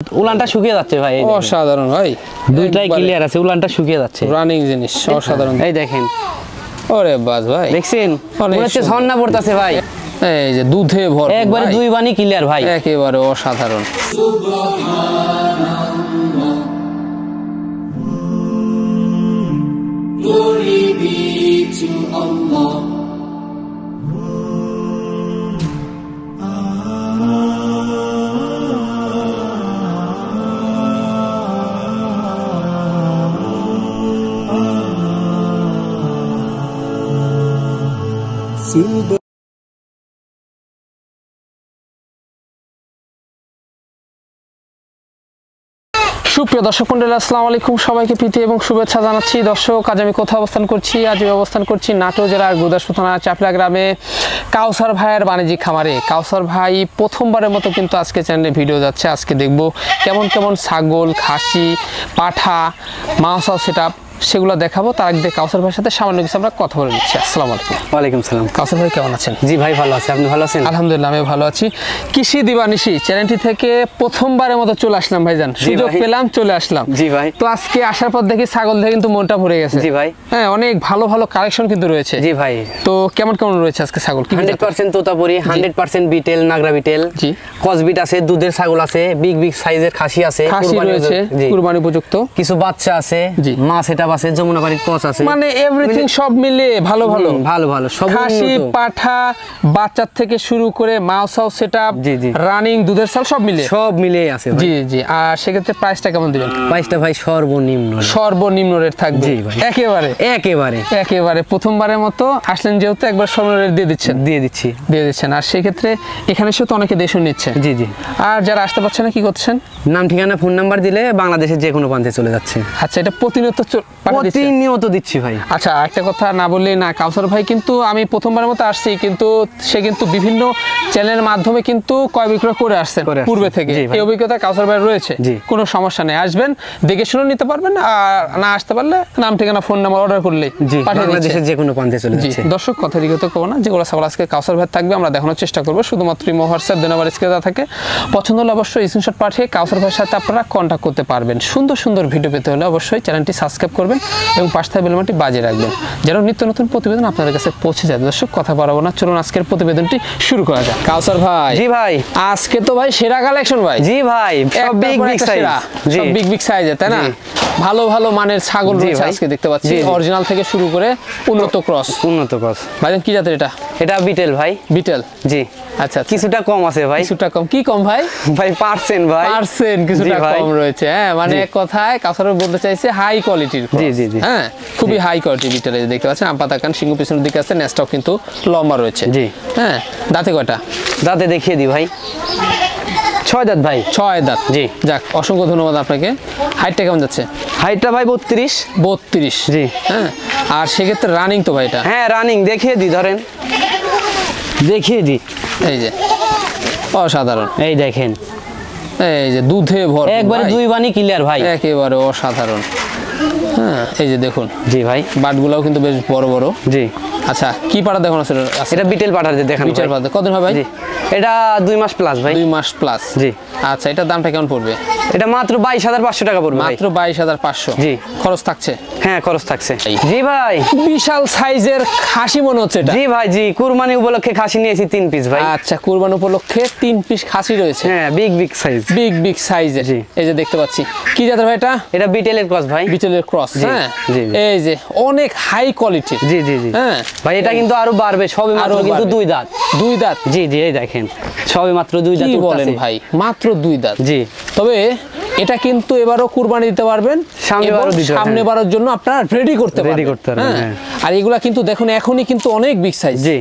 উলানটা শুকিয়ে যাচ্ছে ভাই, অসাধারণ ভাই, দুইটাই ক্লিয়ার আছে, উলানটা শুকিয়ে যাচ্ছে, রানিং জিনিস অসাধারণ। এই দেখেন, ওরে বাস ভাই, দেখছেন মনে হচ্ছে ঝর্ণা পড়তেছে ভাই, এই যে দুধে ভরপুর একবারে দুই বানি ক্লিয়ার ভাই, একেবারে অসাধারণ। Glory be to Allah. সুপ্রিয় দর্শক মণ্ডলী, আসসালামু আলাইকুম, সবাইকে প্রীতি এবং শুভেচ্ছা জানাচ্ছি। দর্শক, আজ আমি কোথায় অবস্থান করছি? আজ আমি অবস্থান করছি নাটোর জেলার গুরদাসপুর থানা চাপলা গ্রামে কাউসার ভাইয়ের বাণিজ্যিক খামারে। কাউসার ভাই প্রথমবারের মতো কিন্তু আজকে চ্যানেলে ভিডিও যাচ্ছে। আজকে দেখব কেমন কেমন ছাগল, খাসি, পাঠা, মাংস সেটআপ সেগুলো দেখাবো। তার আগে কাউসার ভাইয়ের সাথে সামান্য কিছু আমরা কথা বলে নিচ্ছি। আসসালামু আলাইকুম। ওয়ালাইকুম সালাম। কাউসার ভাই কেমন আছেন? জি ভাই ভালো আছি, আপনি ভালো আছেন? আলহামদুলিল্লাহ আমি ভালো আছি। কৃষি দিবানিশি চ্যানেলটি থেকে প্রথমবারের মতো চলে আসলাম ভাইজান, সুযোগ পেলাম চলে আসলাম। জি ভাই। তো আজকে আসার পর দেখি ছাগল দেখে কিন্তু মনটা ভরে গেছে। জি ভাই। হ্যাঁ, অনেক ভালো ভালো কালেকশন কিন্তু রয়েছে। জি ভাই। তো কেমন কেমন রয়েছে আজকে ছাগল? 100% তোতাপুরি, 100% বিটেল, নাগরা বিটেল, জি কসবিট আছে, দুধের ছাগল আছে, বিগ বিগ সাইজের খাসি আছে, খাসি রয়েছে, কুরবানি উপযুক্ত কিছু বাচ্চা আছে, মা সেটআপ আছে, যমুনা বাড়ির কচ আছে, মানে এভরিথিং সব মিলিয়ে ভালো ভালো ভালো ভালো সব খাসি, পাঠা, বাচ্চার থেকে শুরু করে মাউসাও সেটআপ, রানিং দুধের ছাগল সব মিলিয়ে আছে। জি জি। আর সেক্ষেত্রে প্রাইসটা কেমন দিবেন? প্রাইসটা ভাই সর্বনিম্ন রেট থাকবে। জি ভাই, একেবারে প্রথমবারের মতো আসলেন যেহেতু একবার সর্বনিম্ন রেট দিয়ে দিচ্ছেন। আর সেক্ষেত্রে এখানে এসে তো অনেকে দেশও নিচ্ছে। জি জি। আর যারা আসতে পারছে না কি করছেন? নাম ঠিকানা ফোন নাম্বার দিলে বাংলাদেশের যে কোনো প্রান্তে চলে যাচ্ছে। আচ্ছা, এটা প্রতিনিয়ত দিচ্ছি ভাই। আচ্ছা, একটা কথা না বললে না, কাউসার ভাই কিন্তু আমি প্রথমবারের মতো আসছি, কিন্তু সে কিন্তু বিভিন্ন চ্যানেলের মাধ্যমে কিন্তু ক্রয় বিক্রয় করে আসছেন পূর্বে থেকে। এই অভিজ্ঞতা কাউসার ভাই রয়েছে, কোনো সমস্যা নেই। আসবেন, দেখে শুনে নিতে পারবেন। আর না আসতে পারলে নাম ঠিকানা ফোন নাম্বার অর্ডার করলে বাংলাদেশের যে কোনো প্রান্তে চলে যাচ্ছে। দর্শক, কথা দিকে করবো না, যেগুলো ছাগল আজকে কাউসার ভাই থাকবে আমরা দেখানোর চেষ্টা করবো। শুধুমাত্র ইমো, হোয়াটসঅ্যাপ দুই নাম্বার স্ক্রিনে থাকে। পছন্দ হলে অবশ্যই স্ক্রিনশট পাঠিয়ে কাউসার ভাইয়ের সাথে আপনারা কন্ট্যাক্ট করতে পারবেন। সুন্দর সুন্দর ভিডিও পেতে হলে অবশ্যই চ্যানেলটি সাবস্ক্রাইব করবেন এবং পাশে থাকা বেল বাটনটি বাজিয়ে রাখবেন, যেন নিত্য নতুন প্রতিবেদন আপনাদের কাছে পৌঁছে যায়। দর্শক, কথা বাড়াবো না, চলুন আজকের প্রতিবেদনটি শুরু করা যাক। কাউসার ভাই। জি ভাই। আজকে তো ভাই সেরা কালেকশন ভাই। জি ভাই, সব বিগ বিগ সাইজ, সব বিগ বিগ সাইজে, তাই না? ভালো ভালো মানের ছাগল রয়েছে আজকে দেখতে পাচ্ছি, অরিজিনাল থেকে শুরু করে উন্নত ক্রস। ভাইজান কি জাতের এটা? এটা বিটেল ভাই। বিটেল, জি। আচ্ছা, কিছুটা কম আছে ভাই। কিছুটা কম? কি কম ভাই? ভাই পার্সেন্ট কিছুটা কম রয়েছে। হ্যাঁ, মানে এক কথায় কাউসার বলতে চাইছে হাই কোয়ালিটির। জি জি জি। হ্যাঁ, খুবই হাই কোয়ালিটির বিটেল দেখতে পাচ্ছেন। আম পাতা কান, সিংহ পিছনের দিকে আছে, নেস্টটাও কিন্তু লম্বা রয়েছে। জি। হ্যাঁ, দাঁতে কয়টা? দাঁতে দেখিয়ে দি ভাই, 6 দাঁত ভাই। 6 দাঁত। জি। যাক, অসংখ্য ধন্যবাদ আপনাকে। হাইটটা কেমন যাচ্ছে? হাইটটা ভাই 32। জি। হ্যাঁ, আর সেক্ষেত্রে রানিং তো ভাই এটা? হ্যাঁ রানিং, দেখিয়ে দি, ধরেন দেখিয়ে দি। এই যে অসাধারণ, এই দেখেন, এই যে দুধে ভরপুর, একবারে দুই বানি ক্লিয়ার ভাই, একেবারে অসাধারণ। হ্যাঁ, এই যে দেখুন। জি ভাই। বাটগুলাও কিন্তু বেশ বড় বড়। জি। আচ্ছা, কি পাটা দেখানো আছে? এটা বিটেল পাটা দেখানো। বিটেল পাটা কতদিন হয় ভাই? এটা 2 মাস প্লাস ভাই। 2 মাস প্লাস। জি। আচ্ছা, এটার দামটা কেমন পড়বে? এটা মাত্র 22,500 টাকা পড়বে। মাত্র 22,500? জি। খরচ থাকছে? হ্যাঁ, খরচ থাকছে। জি ভাই। বিশাল সাইজের খাসি মনে হচ্ছে এটা। জি ভাই, জি। কুরবানি উপলক্ষে খাসি নিয়েছি 3 পিস ভাই। আচ্ছা, কুরবানি উপলক্ষে 3 পিস খাসি রয়েছে। হ্যাঁ, big big size, big big সাইজের। জি। এই যে দেখতে পাচ্ছি, কি জাতের ভাই এটা? এটা বিটেলের ক্রস ভাই। বিটেলের ক্রস। হ্যাঁ, জি। এই যে অনেক হাই কোয়ালিটি। জি জি জি। হ্যাঁ ভাই, এটা কিন্তু আরো বাড়বে, সবে মাত্র কিন্তু 2 দাঁত। 2 দাঁত? জি জি, এই দেখেন, সবে মাত্র 2 দাঁত। কি বলেন ভাই, মাত্র 2 দাঁত? জি। তবে এটা কিন্তু এবারও কুরবানি দিতে পারবেন, সামনে বারের জন্য আপনারা রেডি করতে পারবেন। আর এগুলা কিন্তু দেখুন এখনই কিন্তু অনেক বিগ সাইজ। জি।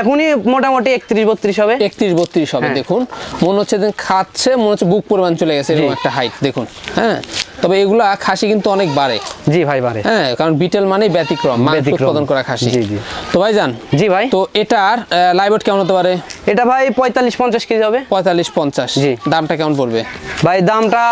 এখনই মোটামুটি 31-32 হবে। 31-32 হবে। দেখুন, মনে হচ্ছে খাচ্ছে, মনে হচ্ছে বুক পরিমাণ চলে গেছে, এরকম একটা হাইট দেখুন। হ্যাঁ, তবে এগুলা খাসি কিন্তু অনেক বাড়ে। জি ভাই, বাড়ে। হ্যাঁ, কারণ বিটেল মানে ব্যতিক্রম, মাংস উৎপাদন করা খাসি। জি জি। তো ভাইজান। জি ভাই। তো এটার লাইভ ওয়েট কেমন হতে পারে? এটা ভাই 45-50 কেজি হবে। 45-50? জি। দামটা কেমন পড়বে? ভাই দামটা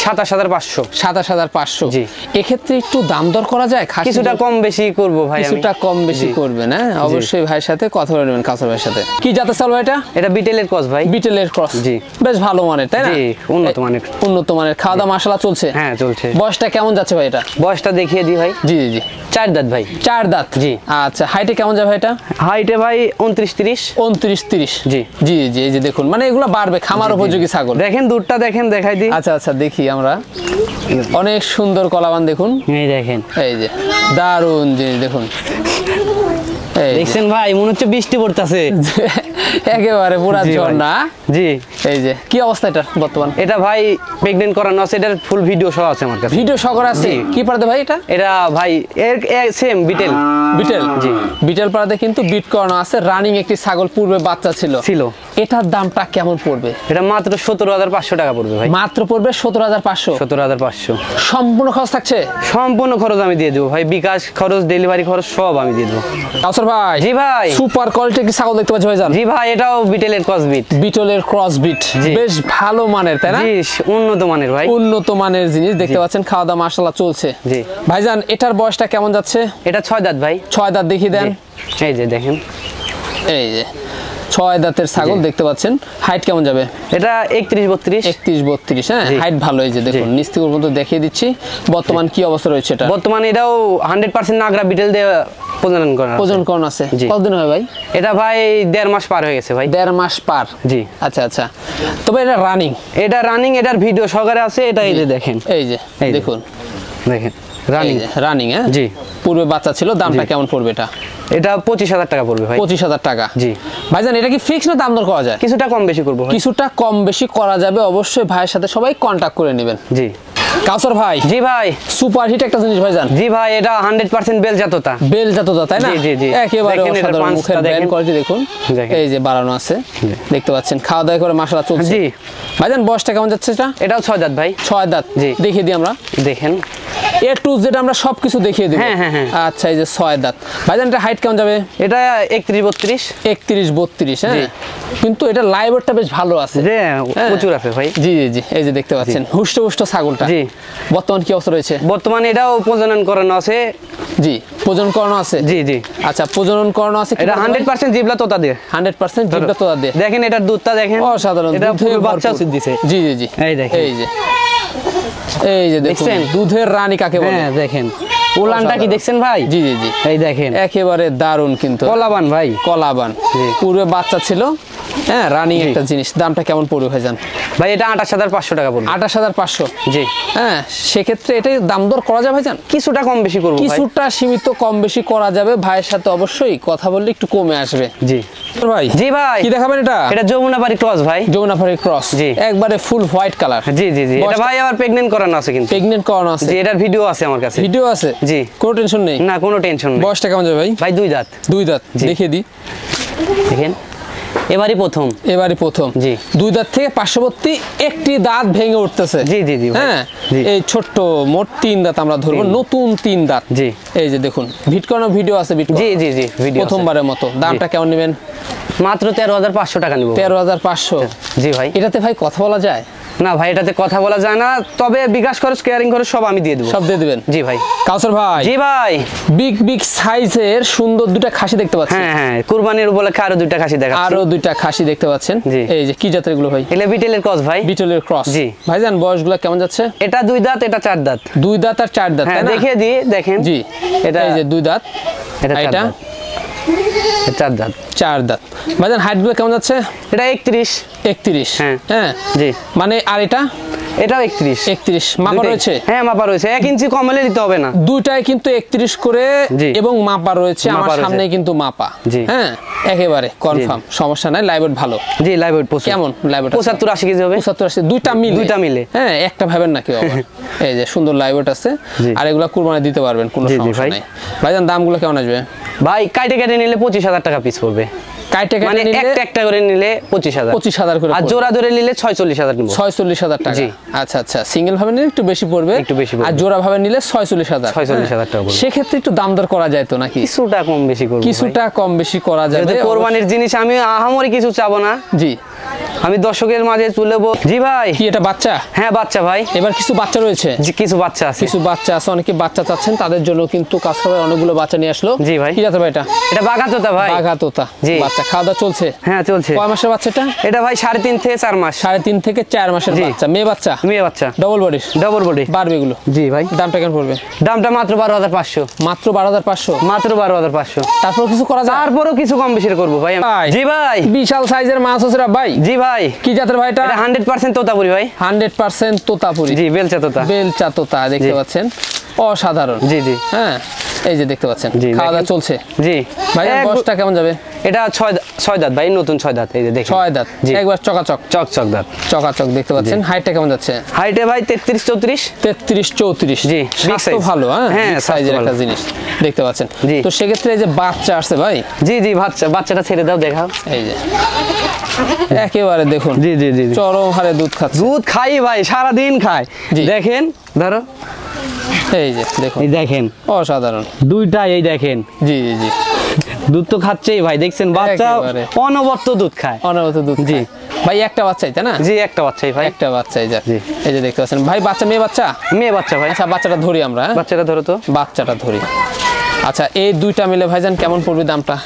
27,500। 27,500। জি। এক্ষেত্রে একটু দাম দর করা যায়? কিছুটা কম বেশি করব ভাই আমি। কিছুটা কম বেশি করবেন, হ্যাঁ অবশ্যই ভাইয়ের সাথে কথা বলে নেবেন, কাউসার ভাইয়ের সাথে। কি জাতের ছাগল ভাই এটা? এটা বিটেলের ক্রস ভাই। বিটেলের ক্রস। জি। বেশ ভালো মানের, তাই না? জি, উন্নত মানের। উন্নত মানের। খাওয়া দাওয়া মাশাআল্লাহ চলছে? হ্যাঁ চলছে। বয়সটা কেমন যাচ্ছে ভাই এটা? বয়সটা দেখিয়ে দিই ভাই। জি জি জি। 4 দাঁত ভাই। 4 দাঁত। জি। আচ্ছা, হাইটে কেমন যাবে এটা? হাইটে ভাই 29-30। 29-30। জি। জি জি, এই যে দেখুন, মানে এগুলো বাড়বে, খামার উপযোগী ছাগল। দেখেন দুধটা দেখেন, দেখাই দিই। আচ্ছা আচ্ছা, দেখি আমরা। অনেক সুন্দর কলাবান দেখুন, এই দেখেন। এই যে দারুণ জিনিস দেখুন। এই যে। দেখছেন ভাই, মনে হচ্ছে বৃষ্টি পড়তেছে। একেবারে পুরা জি ভাই। ঝর্ণা। জি। এই যে কি অবস্থা এটা বর্তমান? এটা ভাই প্রেগনেন্ট করানো আছে, এটার ফুল ভিডিও সহ আছে আমার কাছে। ভিডিও সকর আছে? জি। কি পারতে ভাই এটা? এটা ভাই এর সেম বিটেল। বিটেল। জি। বিটেল পাড়াতে কিন্তু বিট করানো আছে, রানিং একটি ছাগল, পূর্বে বাচ্চা ছিল। এটার দামটা কেমন পড়বে? এটা মাত্র 17,500 টাকা পড়বে ভাই। মাত্র পড়বে 17,500। 17,500 সম্পূর্ণ খরচ থাকছে? সম্পূর্ণ খরচ আমি দিয়ে দেবো ভাই, বিকাশ খরচ, ডেলিভারি খরচ সব আমি দিয়ে দেবো। কাউসার ভাই। জি ভাই। সুপার কোয়ালিটি একটি ছাগল দেখতে পাচ্ছি ভাইজান। জি ভাই, এটাও বিটেলের ক্রস বিট। বিটলের ক্রস বিট। জি। বেশ ভালো মানের, তাই না? জি, উন্নত মানের ভাই। উন্নত মানের জিনিস দেখতে পাচ্ছেন, খাওয়া দাওয়া মাশাআল্লাহ চলছে। জি। ভাইজান এটার বয়সটা কেমন যাচ্ছে? এটা 6 দাঁত ভাই। 6 দাঁত দেখিয়ে দেন। জি। এই যে দেখেন। এই যে 6 দাঁতের ছাগল দেখতে পাচ্ছেন। হাইট কেমন যাবে? এটা 31-32। 31-32। হ্যাঁ, জি। হাইট ভালো। এই যে দেখুন, নিচ থেকে পর্যন্ত দেখিয়ে দিচ্ছি। বর্তমান কি অবস্থা রয়েছে এটা? বর্তমানে এটাও 100% নাগরা বিটেল দিয়ে প্রজনন করা আছে। ওজন কোন আছে? জি। কতদিন হয় ভাই? এটা ভাই 1.5 মাস পার হয়ে গেছে ভাই। 1.5 মাস পার। জি। আচ্ছা আচ্ছা, তবে এটা রানিং? এটা রানিং, এটার ভিডিও সহকারে আছে। এটা এই যে দেখেন। এই যে এই যে। দেখুন, দেখেন রানিং। রানিং। হ্যাঁ জি। পূর্বে বাচ্চা ছিল। দামটা কেমন পড়বে এটা? এটা 25,000 টাকা পড়বে ভাই। 25,000 টাকা। জি। ভাইজান এটা কি ফিক্স না দাম দর করা যায়? কিছুটা কম বেশি করবো ভাই। কিছুটা কম বেশি করা যাবে, অবশ্যই ভাইয়ের সাথে সবাই কন্টাক্ট করে নেবেন। জি। কাউসার ভাই। জি ভাই। সুপার হিট একটা জিনিস ভাইজান। জি ভাই, এটা 100% বেল জাততা। বেল জাততা, তাই না? জি, জি, জি। একেবারে দেখেন এটার অসাধারণ। পাঁচটা মুখের দেখেন। ব্যান্ড কোয়ালিটি দেখুন। দেখেন। এই যে বাড়ানো আছে, দেখতে পাচ্ছেন। খাওয়া দাওয়া করে মাশাআল্লাহ চলছে। জি। ভাইজান বয়সটা কেমন যাচ্ছে এটা? এটাও 6 দাঁত ভাই। 6 দাঁত। জি। দেখিয়ে দিই আমরা। দেখেন। A to Z আমরা সবকিছু দেখিয়ে দেব। হ্যাঁ, হ্যাঁ, হ্যাঁ। আচ্ছা, এই যে 6 দাঁত। ভাইজান এটা হাইট কেমন যাবে? এটা 31-32। 31-32। হ্যাঁ, জি। কিন্তু এটা লাইভটা বেশ ভালো আছে। যে প্রচুর আছে ভাই। জি জি জি, এই যে দেখতে পাচ্ছেন হুষ্ট ছাগলটা। জি। বর্তমান কি অবস্থা রয়েছে? বর্তমানে এটাও প্রজনন করানো আছে। জি, প্রজনন করানো আছে। জি জি। আচ্ছা, প্রজনন করানো আছে। এটা 100% জিবলা তোতা দিয়ে। 100% জিব্বা তোতা দিয়ে। দেখেন এটার দুধটা দেখেন। অসাধারণ। এটা দুধে পুরো বাচ্চা ভরপুর। দিছে। জি জি জি। এই দেখেন। এই যে দেখুন, দেখছেন? দুধের রানী কাকে বলে? হ্যাঁ দেখেন। উলানটা কি দেখছেন ভাই? জি জি জি। এই দেখেন। একেবারে দারুণ কিন্তু। কলাবান ভাই। কলাবান। জি। পূর্বে বাচ্চা ছিল। হ্যাঁ, রানিং একটা জিনিস। দামটা কেমন পড়বে ভাইজান? ভাই এটা 28,500 টাকা পড়বে। 28,500। জি। হ্যাঁ, সেক্ষেত্রে এটাই দাম দর করা যাবে ভাইজান? কিছুটা কম বেশি করবো ভাই। কিছুটা সীমিত কম বেশি করা যাবে। ভাইয়ের সাথে অবশ্যই কথা বললে একটু কমে আসবে। জি। ভাই। জি ভাই। কি দেখাবেন এটা? এটা যমুনাপাড়ি ক্রস ভাই। যমুনাপাড়ি ক্রস। জি। একবারে ফুল হোয়াইট কালার। জি জি জি এটা ভাই আবার প্রেগন্যান্ট করানো আছে কিন্তু প্রেগন্যান্ট করানো আছে। জি এটার ভিডিও আছে আমার কাছে ভিডিও আছে? জি কোনো টেনশন নেই? না কোনো টেনশন নেই বয়সটা কেমন যাবে ভাই? ভাই দুই দাঁত দুই দাঁত। দেখিয়ে দিই। দেখেন এবারই প্রথম এবারই প্রথম। জি। দুই দাঁত থেকে পার্শ্ববর্তী একটি দাঁত ভেঙে উঠতেছে। জি জি জি ভাই। হ্যাঁ, জি। এই ছোট্ট মোট তিন দাঁত আমরা ধরবো, নতুন তিন দাঁত। জি। এই যে দেখুন, ভিটকরানো ভিডিও আছে। জি জি জি ভিডিও প্রথমবারের মতো। দামটা কেমন নেবেন? মাত্র 13,500 টাকা নিব 13,500। জি ভাই এটাতে ভাই কথা বলা যায়? না ভাই এটাতে কথা বলা যায় না, তবে বিকাশ খরচ কেয়ারিং খরচ সব আমি দিয়ে দেবো। সব দিয়ে দিবেন? জি ভাই। কাউসার ভাই। জি ভাই। বিগ বিগ সাইজের সুন্দর দুটো খাসি দেখতে পাচ্ছেন। হ্যাঁ হ্যাঁ কুরবানির উপলক্ষে আরো দুইটা খাসি দেখাচ্ছি। আরো দুইটা খাসি দেখতে পাচ্ছেন। জি। এই যে কি জাতের গুলো ভাই? এলে বিটেলের ক্রস ভাই। বিটলের ক্রস। জি। ভাইজান বয়সগুলো কেমন যাচ্ছে? এটা দুই দাঁত এটা চার দাঁত। দুই দাঁত আর চার দাঁত, হ্যাঁ তাই না? দেখিয়ে দিই দেখেন। জি। এটা এই যে দুই দাঁত, এটা চার এটা দাঁত। এটা চার দাঁত। চার দাঁত। ভাইজান হাইট গুলো কেমন যাচ্ছে? এটা 31। 31। হ্যাঁ। হ্যাঁ জি মানে, আর এটা এটাও 31। 31 মাপা দুইটাই- রয়েছে? হ্যাঁ মাপা রয়েছে, 1 ইঞ্চি কম হলে দিতে হবে না। দুইটাই কিন্তু 31 করে জি। এবং মাপা রয়েছে। আমার মাপা রয়েছে। সামনে কিন্তু মাপা। জি। হ্যাঁ, একেবারে কনফার্ম, সমস্যা নাই। লাইভেট ভালো। জি লাইভ ওয়েট কেমন লাইভেট? 75-80 কেজি হবে। 75-80 দুইটা মিলে? দুইটা মিলে। হ্যাঁ, একটা ভাবেন না কেউ আবার। এই যে সুন্দর লাইভেট আছে। জি। আর এগুলা কুরবানি দিতে পারবেন, কোনো জি, জি, সমস্যা ভাই। নাই। ভাইজান দামগুলো কেমন আসবে? ভাই কাটে নিলে 25,000 টাকা পিস পড়বে। কাইটে মানে নিলে একটা করে নিলে 25,000 25,000 করে আর পড়বে। জোড়া ধরে নিলে 46,000 নিব 46,000 টাকা। জি। আচ্ছা আচ্ছা, সিঙ্গেল ভাবে নিলে একটু বেশি পড়বে, একটু বেশি পড়বে। আর জোড়া ভাবে নিলে 46,000। 46,000 টাকা পড়বে। সেক্ষেত্রে একটু দাম দর করা যায় তো নাকি? কিছুটা কম বেশি করব কিছুটা কম বেশি করা যাবে। যেহেতু কোরবানির জিনিস আমি আহামরি কিছু চাবো না, জি। আমি দর্শকের মাঝে তুলে জি ভাই। কি এটা বাচ্চা? হ্যাঁ বাচ্চা ভাই, এবার কিছু বাচ্চা রয়েছে, জি কিছু বাচ্চা আছে। কিছু বাচ্চা আছে, অনেকে বাচ্চা চাচ্ছেন, তাদের জন্য কিন্তু কাস্টমার অনেকগুলো বাচ্চা নিয়ে আসলো। জি ভাই। কি জাতের ভাই এটা? এটা বাঘাতোতা ভাই। বাঘাতোতা। জি। বাচ্চা খাওয়া দাওয়া চলছে? হ্যাঁ চলছে। কয় মাসের বাচ্চাটা? এটা ভাই 3.5 থেকে 4 মাস। 3.5 থেকে 4 মাসের জি। বাচ্চা, মেয়ে বাচ্চা, মেয়ে বাচ্চা, ডবল বডির, ডবল বডি। বাড়বে এগুলো? জি ভাই। দামটা কেমন পড়বে? দামটা মাত্র 12,500। মাত্র 12,500? মাত্র 12,500। তারপর কিছু করা যায়? তারপরেও কিছু কম বেশি করবো ভাই। ভাই। জি ভাই। বিশাল সাইজের মাছ আছে রে ভাই। জি ভাই। কি জাতের ভাই এটা? এটা 100% তোতাপুরি ভাই। 100% তোতাপুরি। জি বেলচা তোতা। বেলচা তোতা দেখতে জি। পাচ্ছেন, অসাধারণ। জি জি। হ্যাঁ, এই যে দেখতে পাচ্ছেন, জি, খাওয়া দাওয়া দেখেন। চলছে। জি ভাই বয়সটা কেমন যাবে? এটা 6 দাঁত ভাই, নতুন 6 দাঁত। এই যে দেখেন 6 দাঁত, জি। একবার চকাচক চকচক দাঁত। চকাচক দেখতে পাচ্ছেন। হাইটটা কেমন যাচ্ছে? হাইটে ভাই 33-34। 33-34। জি, big স্বাস্থ্য size। ভালো, হ্যাঁ হ্যাঁ, সাইজের স্বাস্থ্য একটা ভালো। জিনিস দেখতে পাচ্ছেন। জি। তো সেক্ষেত্রে এই যে বাচ্চা আসছে ভাই, জি জি, বাচ্চাটা ছেড়ে দাও দেখাও। এই যে একেবারে দেখুন, জি জি জি। চরম হারে দুধ খাচ্ছে। দুধ খাই ভাই, সারা দিন খায়। জি। দেখেন ধরো, এই যে দেখুন, এই দেখেন অসাধারণ। দুইটা, এই দেখেন জি জি জি, দুধ তো খাচ্ছেই ভাই, দেখছেন বাচ্চা একেবারে। অনবরত দুধ খায়। অনবরত দুধ জি। খায়। ভাই একটা বাচ্চাই তাই না? জি একটা বাচ্চাই ভাই। একটা বাচ্চাই যা। জি। এই যে দেখতে পাচ্ছেন ভাই, বাচ্চা মেয়ে বাচ্চা? মেয়ে বাচ্চা ভাই। আচ্ছা বাচ্চাটা ধরি আমরা, হ্যাঁ? বাচ্চাটা ধরো তো। বাচ্চাটা ধরি। আচ্ছা এই দুইটা মিলে ভাইজান কেমন পড়বে দামটা?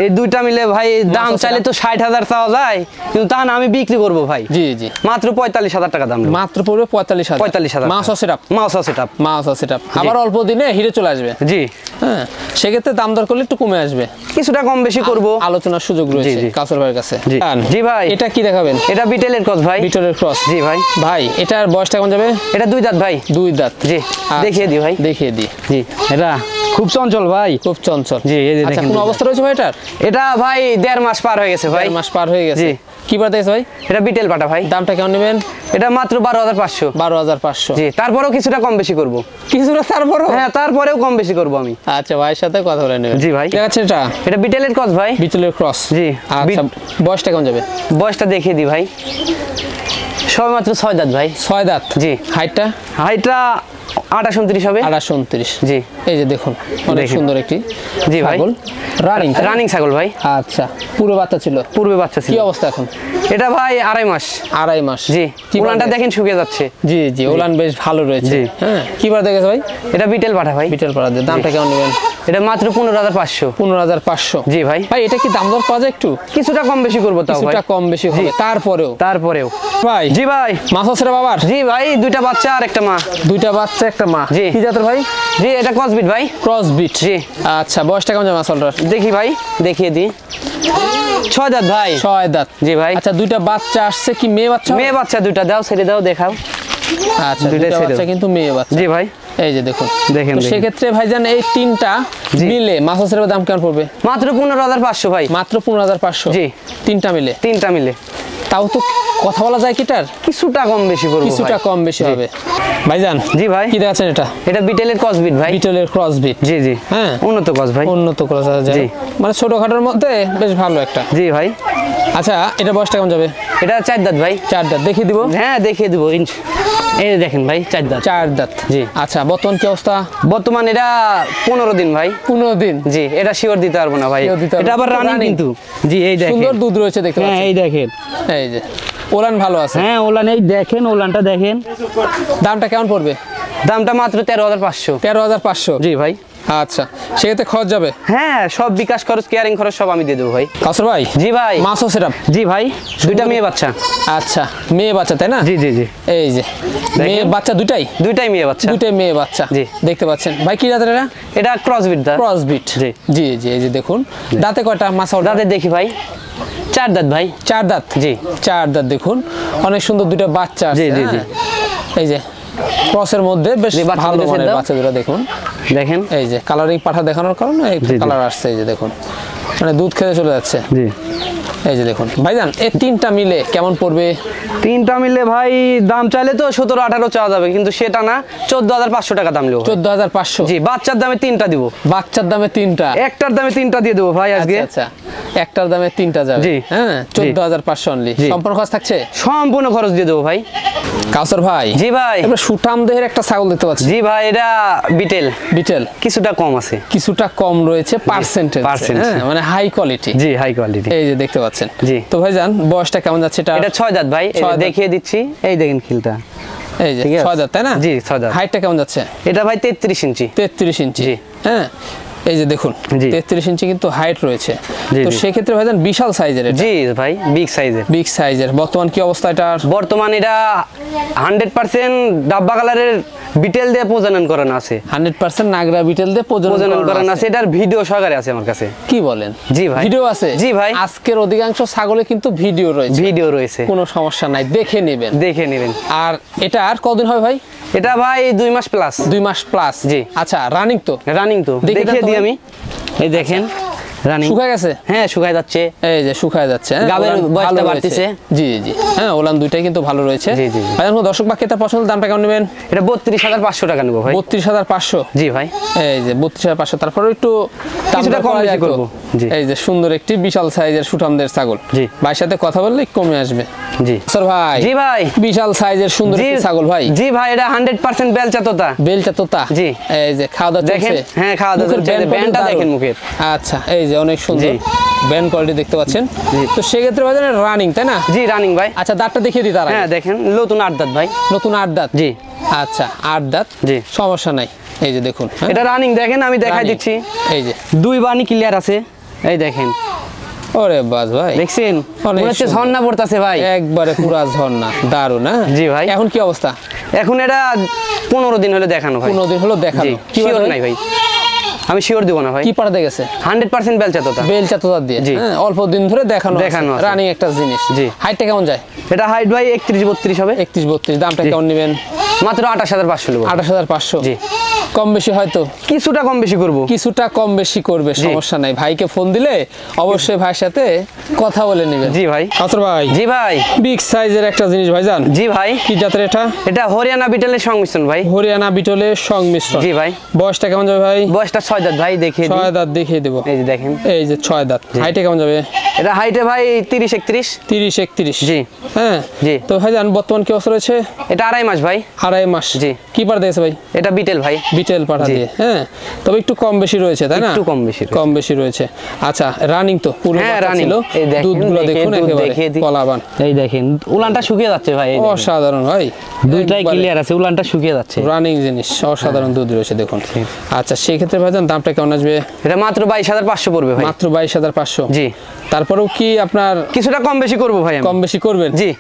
এই দুইটা মিলে ভাই দাম আছে চাইলে দাম? তো 60,000 চাওয়া যায়, কিন্তু তা না আমি বিক্রি করবো ভাই জি জি, মাত্র 45,000 টাকা দাম নেব। মাত্র পড়বে 45,000। 45,000 মাছ আছে সেটা, মাছ আছে টাপ। মাছ আছে সেটা, আবার অল্প দিনে হিরে চলে আসবে। জি, হ্যাঁ, সেক্ষেত্রে দাম দর করলে একটু কমে আসবে, কিছুটা কম বেশি করব। আলোচনার সুযোগ রয়েছে জি। কাসর ভাইয়ের কাছে। জি। জি ভাই। এটা কি দেখাবেন? এটা বিটেলের ক্রস ভাই। বিটলের ক্রস। জি ভাই। ভাই এটার বয়সটা কেমন যাবে? এটা 2 দাঁত ভাই। 2 দাঁত। জি, আচ্ছা, দেখিয়ে দিই ভাই। দেখিয়ে দিই। জি, এটা খুব চঞ্চল ভাই। খুব চঞ্চল। জি, এই যে আচ্ছা দেখেন কোন দুধ। অবস্থা রয়েছে ভাই এটার? এটা ভাই 1.5 মাস পার হয়ে গেছে ভাই। 1.5 মাস পার হয়ে গেছে। জি। কি বার দেখেছে ভাই? এটা বিটেল পাটা ভাই। দামটা কেমন নেবেন? এটা মাত্র 12,500। 12,500। জি, তারপরেও কিছুটা কম বেশি করব। কিছুটা তারপরও? হ্যাঁ, তারপরেও কম বেশি করব আমি। আচ্ছা ভাইয়ের সাথে কথা বলে নেবেন। জি ভাই। দেখাচ্ছে এটা এটা বিটেলের ক্রস ভাই। বিটলের ক্রস। জি। আচ্ছা বয়সটা কেমন যাবে? বয়সটা দেখিয়ে দিই ভাই। সবে মাত্র 6 দাঁত ভাই। 6 দাঁত। জি। হাইটটা? হাইটটা 28-29 হবে। 28-29। জি। এই যে দেখুন, অনেক দেখেন। সুন্দর একটি জি ভাই। ছাগল। রানিং রানিং ছাগল ভাই। আচ্ছা, পুরো বাচ্চা ছিল? পূর্বে বাচ্চা কি ছিল। অবস্থা এখন? এটা ভাই 2.5 মাস। 2.5 মাস। জি, কি উলানটা বার দেখেন শুকিয়ে যাচ্ছে। জি জি, ওলান বেশ ভালো রয়েছে। জি। হ্যাঁ, কি বার দেখেছে ভাই? এটা বিটেল পাঠা ভাই। বিটেল পাড়া দিয়ে। দামটা কেমন নেবেন? এটা মাত্র 15,500। 15,500। জি ভাই। ভাই এটা কি দাম দর পাওয়া যায় একটু? কিছুটা কম বেশি করবো তাও ভাই। কিছুটা কম বেশি হবে তারপরেও। তারপরেও ভাই জি ভাই। মাছ আছে রে বাবার? জি ভাই, 2টা বাচ্চা আর একটা মা। 2টা বাচ্চা একটা মা। জি। কি জাতের ভাই? জি, এটা ক্রসবিট ভাই। Cross beat. জি। আচ্ছা বয়সটা কেমন যাবে আসলটার? দেখি ভাই, দেখিয়ে দিই। 6 দাঁত ভাই। 6 দাঁত। জি ভাই। আচ্ছা 2টা বাচ্চা আসছে, কি মেয়ে বাচ্চা? মেয়ে বাচ্চা 2টা, দাও ছেড়ে দাও দেখাও। আচ্ছা 2টা দুইটা ছেড়ে বাচ্চা দাও। কিন্তু মেয়ে বাচ্চা। জি ভাই। এই যে দেখুন, দেখেন, তো দেখেন। সেক্ষেত্রে ভাইজান এই 3টা জি। মিলে মাছের দাম কেমন পড়বে? মাত্র 15,500 ভাই। মাত্র 15,500। জি। 3টা মিলে? 3টা মিলে তাও তো কথা বলা যায় কিটার? কিছুটা কম বেশি করবো কিছুটা ভাই। কম বেশি হবে। ভাইজান জি ভাই। কি দেখাচ্ছেন এটা? এটা বিটেলের ক্রসবিট ভাই। বিটলের ক্রস বিট। জি জি। হ্যাঁ, উন্নত ক্রস ভাই। উন্নত ক্রস আছে, জি। মানে ছোটখাটোর মধ্যে বেশ ভালো একটা। জি ভাই। আচ্ছা এটা বয়সটা কেমন যাবে? এটা 4 দাঁত ভাই। 4 দাঁত। দেখিয়ে দিব। হ্যাঁ, দেখিয়ে দেবো। এই যে দেখেন ভাই, 4 দাঁত। 4 দাঁত। জি। আচ্ছা বর্তমান কি অবস্থা? বর্তমান এটা 15 দিন ভাই। 15 দিন। জি, এটা শিওর দিতে পারবো না ভাই। Sure দিতে পারবো এটা আবার না। Running Running। কিন্তু। জি, এই দেখেন। সুন্দর দুধ রয়েছে দেখতে হ্যাঁ, পাচ্ছেন। এই দেখেন। এই যে ওলান ভালো আছে। হ্যাঁ, ওলান এই দেখেন, ওলানটা দেখেন। দামটা কেমন পড়বে? দামটা মাত্র 13,500। 13,500। জি ভাই। আচ্ছা সেক্ষেত্রে খরচ যাবে? হ্যাঁ, সব বিকাশ খরচ, কেয়ারিং খরচ সব আমি দিয়ে দেবো ভাই। কাসর ভাই জি ভাই। মাছও সেরাপ? জি ভাই, 2টা মেয়ে বাচ্চা। আচ্ছা মেয়ে বাচ্চা তাই না? জি জি জি। এই যে মেয়ে বাচ্চা দুটাই? 2টাই মেয়ে বাচ্চা। দুটাই মেয়ে বাচ্চা। জি। দেখতে পাচ্ছেন ভাই, কি জাতের এরা? এটা ক্রসবিট দা। Cross beat. জি। জি জি, এই যে দেখুন দাঁতে কয়টা মাছ? দাঁতে দেখি ভাই, 4 দাঁত ভাই। 4 দাঁত। জি। 4 দাঁত। দেখুন অনেক সুন্দর দুটো বাচ্চা আছে। জি, জি, জি। হ্যাঁ। এই যে ক্রসের মধ্যে বেশ জি, বাচ্চা ভালো দুটো মানের ছেড়ে দাও। বাচ্চা দুটো দেখুন। দেখেন। এই যে কালারিং পাঠা দেখানোর কারণে একটু জি, জি। কালার আসছে, এই যে দেখুন মানে দুধ খেতে চলে যাচ্ছে। জি। এই যে দেখুন ভাইজান, এই তিনটা মিলে কেমন পড়বে? তিনটা মিলে ভাই দাম চাইলে তো 17-18 চাওয়া যাবে, কিন্তু সেটা না, 14,500 টাকা দাম নেবো। 14,500? জি, বাচ্চার দামে তিনটা দিব। বাচ্চার দামে তিনটা? একটার দামে তিনটা দিয়ে দেবো ভাই আজকে। আচ্ছা, একটার দামে তিনটা যাবে। জি হ্যাঁ, 14,500 অনলি। সম্পূর্ণ খরচ থাকছে? সম্পূর্ণ খরচ দিয়ে দেবো ভাই। কাউসার ভাই। জি ভাই। এবার সুঠাম দেহের একটা ছাগল দেখতে পাচ্ছি। জি ভাই, এটা বিটেল। বিটেল কিছুটা কম আছে, কিছুটা কম রয়েছে পার্সেন্টেজ, মানে হাই কোয়ালিটি। জি, হাই কোয়ালিটি। এই যে দেখতে পাচ্ছেন। জি। তো ভাইজান বয়সটা কেমন যাচ্ছে এটা? এটা 6 দাঁত ভাই, এই যে দেখিয়ে দিচ্ছি, এই দেখেন খিলটা। এই যে 6 দাঁত, তাই না? জি, 6 দাঁত। হাইটটা কেমন যাচ্ছে? এটা ভাই 33 ইঞ্চি। 33 ইঞ্চি। জি। হ্যাঁ, এই যে দেখুন 33 ইঞ্চি কিন্তু হাইট রয়েছে। জি, তো জি। সেক্ষেত্রে ভাইজান বিশাল সাইজের এটা। জি ভাই, বিগ সাইজের। বিগ সাইজের। বর্তমান কি অবস্থা এটার? বর্তমান এটা 100% ডাব্বা কালারের বিটেল দিয়ে প্রজনন করানো আছে। 100% নাগরা বিটেল দিয়ে প্রজনন করানো আছে। এটার ভিডিও সহকারে আছে আমার কাছে। কি বলেন? জি ভাই। ভিডিও আছে? জি ভাই। আজকের অধিকাংশ ছাগলে কিন্তু ভিডিও রয়েছে। ভিডিও রয়েছে, কোনো সমস্যা নাই, দেখে নেবেন। দেখে নেবেন। আর এটা আর কতদিন হবে ভাই? এটা ভাই 2 মাস প্লাস। 2 মাস প্লাস। জি। আচ্ছা, রানিং তো? রানিং তো, দেখিয়ে দিই আমি। এই দেখেন রানিং। শুকায় গেছে? হ্যাঁ, শুকায় যাচ্ছে। এই যে শুকায় যাচ্ছে। গাবের ওলান বয়সটা ভালো বাড়তেছে। রয়েছে। জি জি। হ্যাঁ, ওলান দুইটাই কিন্তু ভালো রয়েছে। জি, জি। ভাইজান কোন দর্শক বা ক্রেতা পছন্দ, দামটা কেমন নেবেন? এটা 32,500 টাকা নেবো ভাই। 32,500? জি ভাই। এই যে 32,500। তারপরে একটু কিছুটা কম বেশি করবো। জি। এই যে সুন্দর একটি বিশাল সাইজের সুঠামদের ছাগল। জি। ভাইয়ের সাথে কথা বললে কমে আসবে। জি স্যার ভাই। জি ভাই। বিশাল সাইজের সুন্দর জি একটি ছাগল ভাই। জি ভাই, এটা 100% বেলচা তোতা। বেলচা তোতা? জি। এই যে খাওয়া দাওয়া দেখেন। চলছে? হ্যাঁ, খাওয়া দাওয়া মুখের চলছে। ব্যান্ডটা দারুণ। দেখেন মুখের। আচ্ছা, এই যে অনেক সুন্দর জি। ব্যান্ড কোয়ালিটি দেখতে পাচ্ছেন। তো সেক্ষেত্রে ভাই রানিং, তাই না? জি, রানিং ভাই। আচ্ছা, দাঁতটা দেখিয়ে দিই তার আগে। হ্যাঁ, দেখেন নতুন 8 দাঁত ভাই। নতুন 8 দাঁত? জি। আচ্ছা, 8 দাঁত। জি। সমস্যা নাই। এই যে দেখুন, হ্যাঁ? এটা রানিং দেখেন, আমি দেখাই Running। দিচ্ছি। এই যে 2 বানি ক্লিয়ার আছে। এই দেখেন, ওরে বাস ভাই, দেখছেন? অনেক মনে হচ্ছে সুন্দর। ঝর্ণা পড়তাছে ভাই। একবারে পুরা ঝর্ণা। দারুণ। হ্যাঁ জি ভাই। এখন কি অবস্থা? এখন এটা 15 দিন হলে দেখানো ভাই। 15 দিন হলো দেখানো। জি, শিওর নাই ভাই, আমি শিওর দিব না ভাই। কি পাড়া গেছে? 100% বেলচা তোতা। বেলচা তোতা দিয়ে। জি। হ্যাঁ, অল্প দিন ধরে দেখানো আছে। রানিং একটা জিনিস। জি। হাইটটা কেমন যায়? এটা হাইট ভাই 31-32 হবে। 31-32। দামটা কেমন নেবেন? মাত্র 28,500 নেব। 28,500? জি। কম বেশি হয়তো? কিছুটা কম বেশি করব। কিছুটা কম বেশি করবে, সমস্যা নাই। ভাইকে ফোন দিলে অবশ্যই ভাইয়ের সাথে কথা বলে নেবেন। জি ভাই। আচ্ছা ভাই। জি ভাই। বিগ সাইজের একটা জিনিস ভাইজান। জি ভাই। কি জাতের এটা? এটা হরিয়ানা বিটেলের সংমিশ্রণ ভাই। হরিয়ানা বিটলের সংমিশ্রণ। জি ভাই। বয়সটা কেমন যাবে ভাই? বয়সটা 6 দাঁত ভাই, দেখিয়ে দিই। 6 দাঁত দেখিয়ে দেবো। এই যে দেখেন। এই যে 6 দাঁত। হাইটে কেমন যাবে? এটা হাইটে ভাই 30-31। 30-31? জি। হ্যাঁ। জি। তো ভাইজান বর্তমান কি অবস্থা রয়েছে? এটা 2.5 মাস ভাই। 2.5 মাস? জি। কি পার দিয়েছে ভাই? এটা বিটেল ভাই। বিটেল পাঠা জি। দিয়ে। হ্যাঁ, তবে একটু কম বেশি রয়েছে, তাই না? একটু কম বেশি রয়েছে। কম বেশি রয়েছে। আচ্ছা, রানিং তো পুরো হ্যাঁ, বাচ্চা রানিং। ছিল। এই দেখেন, দুধগুলো দেখুন একেবারে দেখিয়ে দিই। কলাবান। এই দেখেন, উলানটা শুকিয়ে যাচ্ছে ভাই। এই দেখেন। অসাধারণ ভাই, দুইটাই ক্লিয়ার আছে, উলানটা শুকিয়ে যাচ্ছে। রানিং জিনিস, অসাধারণ দুধ রয়েছে দেখুন। আচ্ছা, সেই ক্ষেত্রে ভাইজান দামটা কেমন আসবে? এটা মাত্র 22,500 পড়বে ভাই। মাত্র 22,500? জি। তারপরেও কি আপনার কিছুটা কম বেশি করব ভাই আমি। কম বেশি করবেন? জি।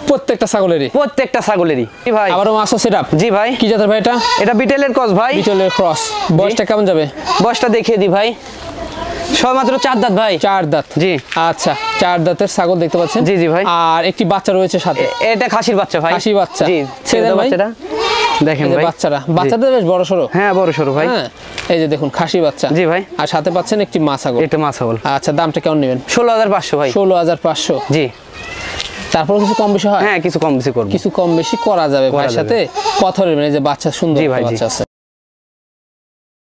প্রত্যেকটা ছাগলেরই? প্রত্যেকটা ছাগলেরই। জি ভাই। আবারও মাছও সেটআপ? জি ভাই। কি জাতের ভাই এটা? এটা বিটেলের ক্রস ভাই। বিটলের ক্রস। বয়সটা কেমন যাবে? বয়সটা দেখিয়ে দিই ভাই। সব মাত্র 4 দাঁত ভাই। 4 দাঁত? জি। আচ্ছা, 4 দাঁতের ছাগল দেখতে পাচ্ছেন? জি, জি ভাই। আর একটি বাচ্চা রয়েছে সাথে? এটা খাসির বাচ্চা ভাই। খাসি বাচ্চা? জি। ছেড়ে দেন ভাই। বাচ্চাটা দেখেন এই যে ভাই। বাচ্চাদের বেশ বড় সড়ো। হ্যাঁ, বড় সরো ভাই। হ্যাঁ, এই যে দেখুন খাসি বাচ্চা। জি ভাই। আর সাথে পাচ্ছেন একটি মা ছাগল। এটা মা ছাগল। আচ্ছা, দামটা কেমন নেবেন? 16,500 ভাই। 16,500? জি। তারপর কিছু কম বেশি হয়? হ্যাঁ, কিছু কম বেশি করব। কিছু কম বেশি করা যাবে। ভাইয়ের যাবে। সাথে কথা বলবেন। এই যে বাচ্চা, সুন্দর জি ভাই, একটা জি। বাচ্চা আছে।